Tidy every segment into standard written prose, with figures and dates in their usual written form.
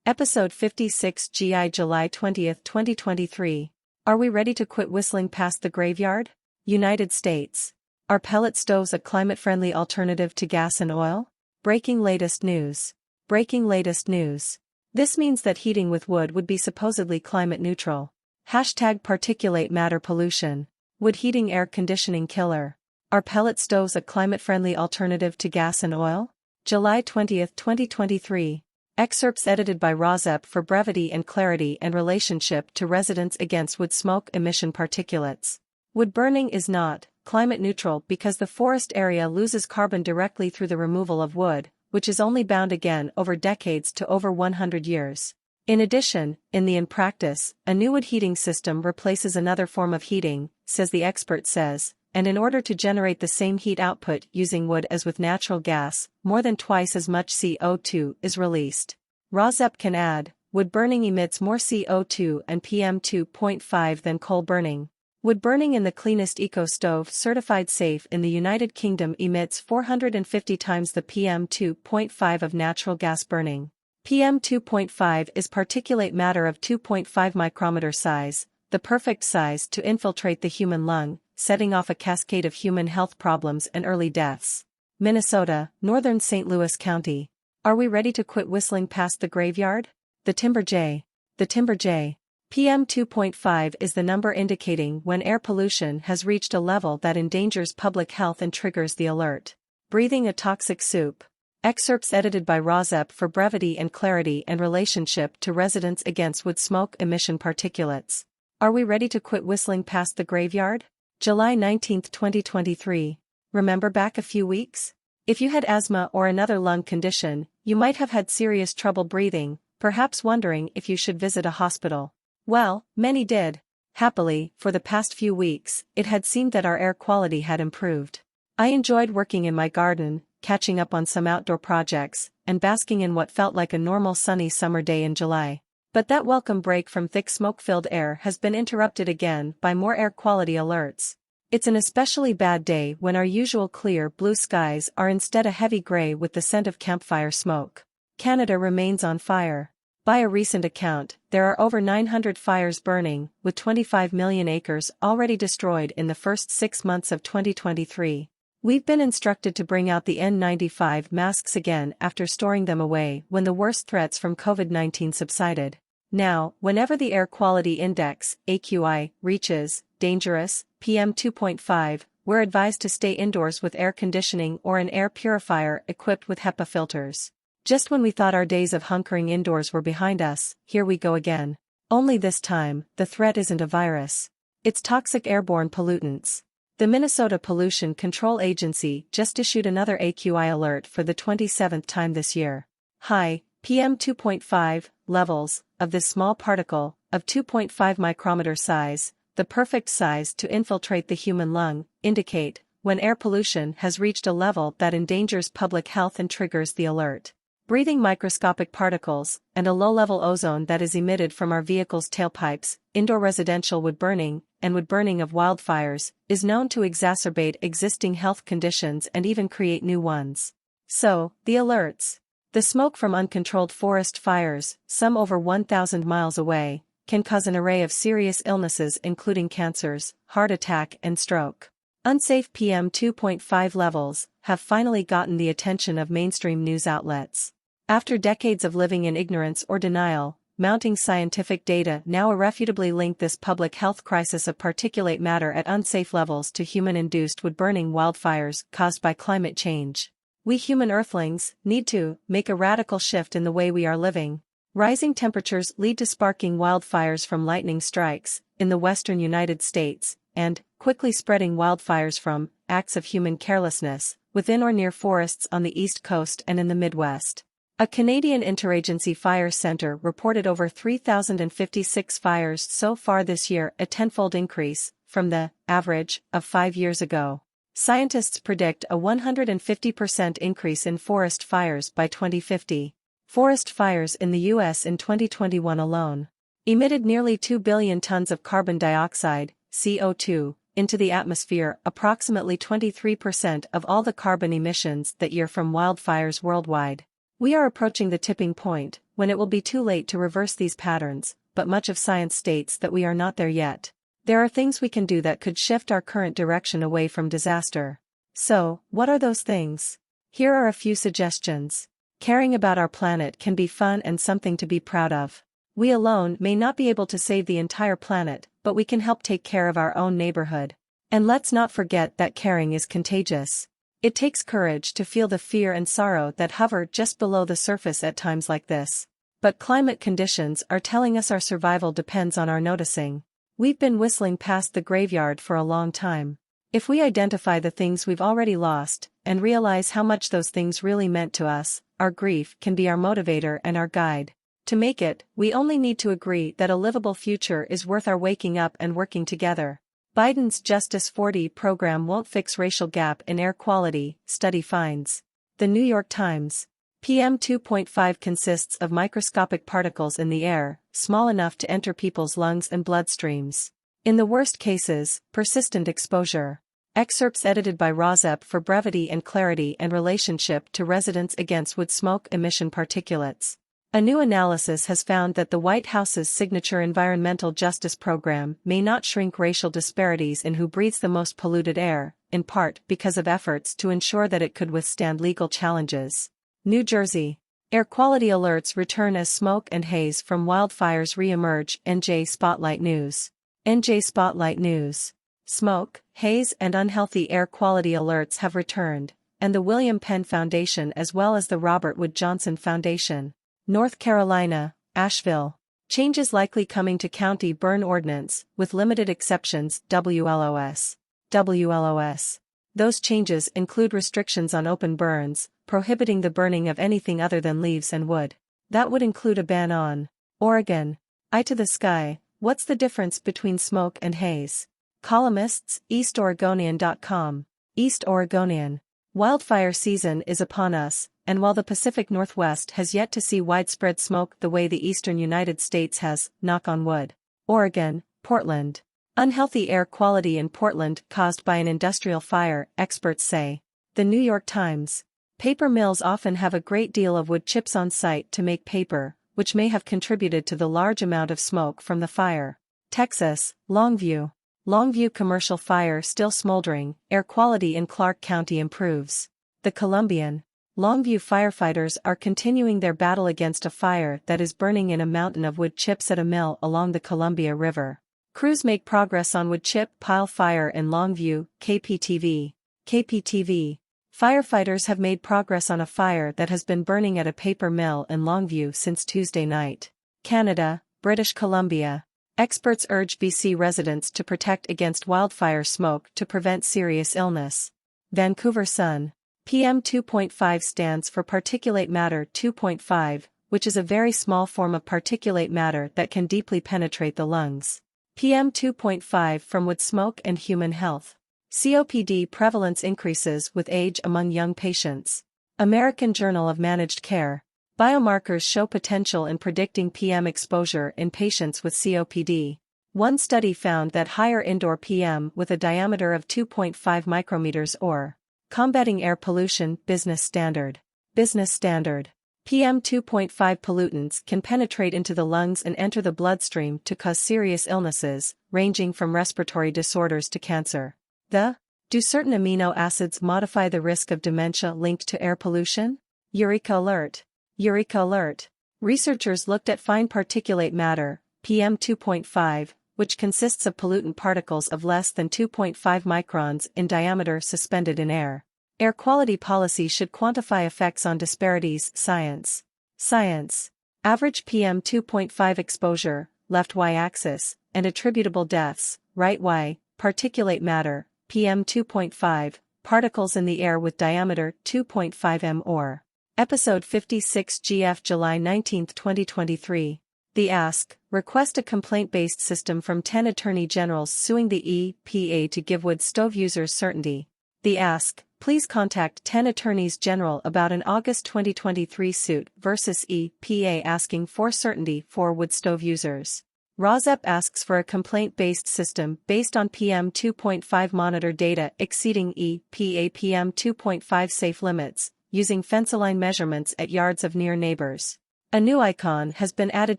Episode 56 GI July 20, 2023. Are we ready to quit whistling past the graveyard? United States. Are pellet stoves a climate-friendly alternative to gas and oil? Breaking latest news. Breaking latest news. This means that heating with wood would be supposedly climate neutral. Hashtag particulate matter pollution. Wood heating air conditioning killer. Are pellet stoves a climate-friendly alternative to gas and oil? July 20, 2023. Excerpts edited by Rozep for brevity and clarity and relationship to residents against wood smoke emission particulates. Wood burning is not climate neutral because the forest area loses carbon directly through the removal of wood, which is only bound again over decades to over 100 years. In addition, in practice, a new wood heating system replaces another form of heating, says the expert says, and in order to generate the same heat output using wood as with natural gas, more than twice as much CO2 is released. Rozep can add, wood burning emits more CO2 and PM2.5 than coal burning. Wood burning in the cleanest eco-stove certified safe in the United Kingdom emits 450 times the PM2.5 of natural gas burning. PM2.5 is particulate matter of 2.5 micrometer size, the perfect size to infiltrate the human lung, setting off a cascade of human health problems and early deaths. Minnesota, northern St. Louis County. Are we ready to quit whistling past the graveyard? The Timber Jay. The Timber Jay. PM 2.5 is the number indicating when air pollution has reached a level that endangers public health and triggers the alert. Breathing a toxic soup. Excerpts edited by Rozep for brevity and clarity and relationship to residents against wood smoke emission particulates. Are we ready to quit whistling past the graveyard? July 19, 2023. Remember back a few weeks? If you had asthma or another lung condition, you might have had serious trouble breathing, perhaps wondering if you should visit a hospital. Well, many did. Happily, for the past few weeks, it had seemed that our air quality had improved. I enjoyed working in my garden, catching up on some outdoor projects, and basking in what felt like a normal sunny summer day in July. But that welcome break from thick smoke-filled air has been interrupted again by more air quality alerts. It's an especially bad day when our usual clear blue skies are instead a heavy gray with the scent of campfire smoke. Canada remains on fire. By a recent account, there are over 900 fires burning, with 25 million acres already destroyed in the first 6 months of 2023. We've been instructed to bring out the N95 masks again after storing them away when the worst threats from COVID-19 subsided. Now, whenever the Air Quality Index, AQI, reaches dangerous, PM 2.5, we're advised to stay indoors with air conditioning or an air purifier equipped with HEPA filters. Just when we thought our days of hunkering indoors were behind us, here we go again. Only this time, the threat isn't a virus. It's toxic airborne pollutants. The Minnesota Pollution Control Agency just issued another AQI alert for the 27th time this year. High, PM 2.5, levels, of this small particle, of 2.5 micrometer size, the perfect size to infiltrate the human lung, indicate when air pollution has reached a level that endangers public health and triggers the alert. Breathing microscopic particles, and a low-level ozone that is emitted from our vehicles' tailpipes, indoor residential wood burning, and wood burning of wildfires, is known to exacerbate existing health conditions and even create new ones. So, the alerts. The smoke from uncontrolled forest fires, some over 1,000 miles away, can cause an array of serious illnesses including cancers, heart attack and stroke. Unsafe PM 2.5 levels have finally gotten the attention of mainstream news outlets. After decades of living in ignorance or denial, mounting scientific data now irrefutably link this public health crisis of particulate matter at unsafe levels to human-induced wood-burning wildfires caused by climate change. We human earthlings need to make a radical shift in the way we are living. Rising temperatures lead to sparking wildfires from lightning strikes in the western United States, and quickly spreading wildfires from acts of human carelessness within or near forests on the East Coast and in the Midwest. A Canadian Interagency Fire Centre reported over 3,056 fires so far this year, a tenfold increase from the average of 5 years ago. Scientists predict a 150% increase in forest fires by 2050. Forest fires in the U.S. in 2021 alone emitted nearly 2 billion tons of carbon dioxide, CO2, into the atmosphere, approximately 23% of all the carbon emissions that year from wildfires worldwide. We are approaching the tipping point, when it will be too late to reverse these patterns, but much of science states that we are not there yet. There are things we can do that could shift our current direction away from disaster. So, what are those things? Here are a few suggestions. Caring about our planet can be fun and something to be proud of. We alone may not be able to save the entire planet, but we can help take care of our own neighborhood. And let's not forget that caring is contagious. It takes courage to feel the fear and sorrow that hover just below the surface at times like this. But climate conditions are telling us our survival depends on our noticing. We've been whistling past the graveyard for a long time. If we identify the things we've already lost, and realize how much those things really meant to us, our grief can be our motivator and our guide. To make it, we only need to agree that a livable future is worth our waking up and working together. Biden's Justice 40 program won't fix racial gap in air quality, study finds. The New York Times. PM 2.5 consists of microscopic particles in the air, small enough to enter people's lungs and bloodstreams. In the worst cases, persistent exposure. Excerpts edited by Rozep for brevity and clarity and relationship to residents against wood smoke emission particulates. A new analysis has found that the White House's signature environmental justice program may not shrink racial disparities in who breathes the most polluted air, in part because of efforts to ensure that it could withstand legal challenges. New Jersey. Air quality alerts return as smoke and haze from wildfires re-emerge. NJ Spotlight News. NJ Spotlight News. Smoke, haze and unhealthy air quality alerts have returned, and the William Penn Foundation as well as the Robert Wood Johnson Foundation. North Carolina, Asheville. Changes likely coming to county burn ordinance, with limited exceptions. WLOS. WLOS. Those changes include restrictions on open burns, prohibiting the burning of anything other than leaves and wood. That would include a ban on Oregon. Eye to the sky. What's the difference between smoke and haze? Columnists, EastOregonian.com. East Oregonian. Wildfire season is upon us, and while the Pacific Northwest has yet to see widespread smoke the way the eastern United States has, knock on wood. Oregon, Portland. Unhealthy air quality in Portland caused by an industrial fire, experts say. The New York Times. Paper mills often have a great deal of wood chips on site to make paper, which may have contributed to the large amount of smoke from the fire. Texas, Longview. Longview commercial fire still smoldering, air quality in Clark County improves. The Columbian. Longview firefighters are continuing their battle against a fire that is burning in a mountain of wood chips at a mill along the Columbia River. Crews make progress on wood chip pile fire in Longview. KPTV. KPTV. Firefighters have made progress on a fire that has been burning at a paper mill in Longview since Tuesday night. Canada, British Columbia. Experts urge BC residents to protect against wildfire smoke to prevent serious illness. Vancouver Sun. PM 2.5 stands for particulate matter 2.5, which is a very small form of particulate matter that can deeply penetrate the lungs. PM 2.5 from wood smoke and human health. COPD prevalence increases with age among young patients. American Journal of Managed Care. Biomarkers show potential in predicting PM exposure in patients with COPD. One study found that higher indoor PM with a diameter of 2.5 micrometers or combating air pollution. Business Standard. Business Standard. PM 2.5 pollutants can penetrate into the lungs and enter the bloodstream to cause serious illnesses, ranging from respiratory disorders to cancer. Do certain amino acids modify the risk of dementia linked to air pollution? Eureka Alert. Eureka Alert. Researchers looked at fine particulate matter, PM 2.5, which consists of pollutant particles of less than 2.5 microns in diameter suspended in air. Air quality policy should quantify effects on disparities. Science. Science. Average PM 2.5 exposure, left y-axis, and attributable deaths, right y, particulate matter, PM 2.5, particles in the air with diameter 2.5 m or. Episode 56 GF July 19, 2023. The Ask, request a complaint-based system from 10 attorney generals suing the EPA to give wood stove users certainty. The Ask, please contact 10 attorneys general about an August 2023 suit versus EPA asking for certainty for wood stove users. Rozep asks for a complaint-based system based on PM 2.5 monitor data exceeding EPA PM 2.5 safe limits, using fence-line measurements at yards of near neighbors. A new icon has been added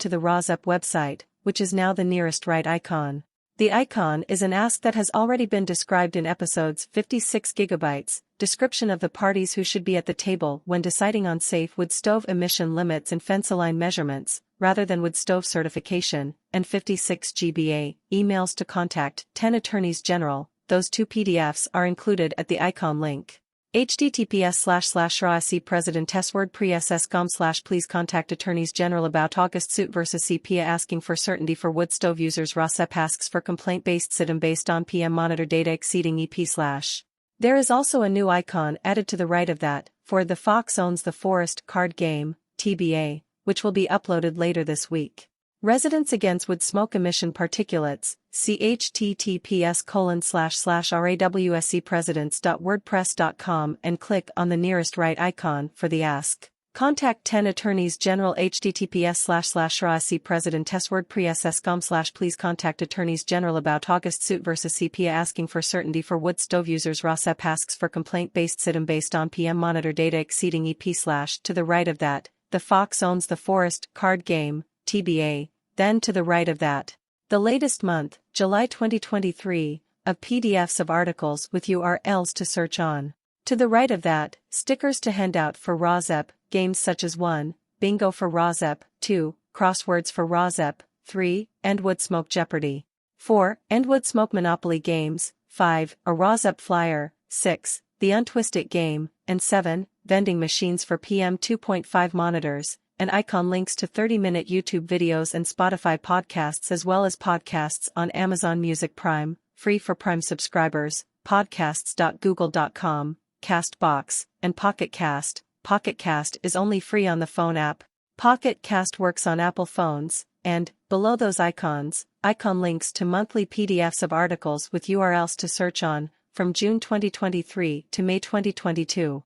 to the ROSUP website, which is now the nearest right icon. The icon is an ask that has already been described in episodes 56 GB, description of the parties who should be at the table when deciding on safe wood stove emission limits and fence-line measurements, rather than wood stove certification, and 56 GBA, emails to contact 10 attorneys general. Those two PDFs are included at the icon link. https://RASC please contact attorneys general about August suit versus CPA asking for certainty for wood stove users. ROSUP asks for complaint-based SITM based on PM monitor data exceeding EP/. There is also a new icon added to the right of that, for The Fox Owns the Forest card game, TBA, which will be uploaded later this week. Residents Against Wood Smoke Emission Particulates, https://rawscpresidents.wordpress.com and click on the nearest right icon for the ask. Contact 10 attorneys general https://rawscpresidents.wordpress.com/ please contact attorneys general about August suit versus CPA asking for certainty for wood stove users. ROSUP asks for complaint-based SITM based on PM monitor data exceeding EP/. To the right of that, The Fox Owns the Forest card game, TBA, then to the right of that, the latest month, July 2023, of PDFs of articles with URLs to search on. To the right of that, stickers to hand out for ROSUP, games such as 1, Bingo for ROSUP, 2, Crosswords for ROSUP, 3, End Wood Smoke Jeopardy! 4, End Wood Smoke Monopoly games, 5, A ROSUP Flyer, 6, The Untwist It game, and 7, Vending machines for PM 2.5 monitors, and icon links to 30-minute YouTube videos and Spotify podcasts as well as podcasts on Amazon Music Prime, free for Prime subscribers, podcasts.google.com, CastBox, and Pocket Cast. Pocket Cast is only free on the phone app. Pocket Cast works on Apple phones, and, below those icons, icon links to monthly PDFs of articles with URLs to search on, from June 2023 to May 2022.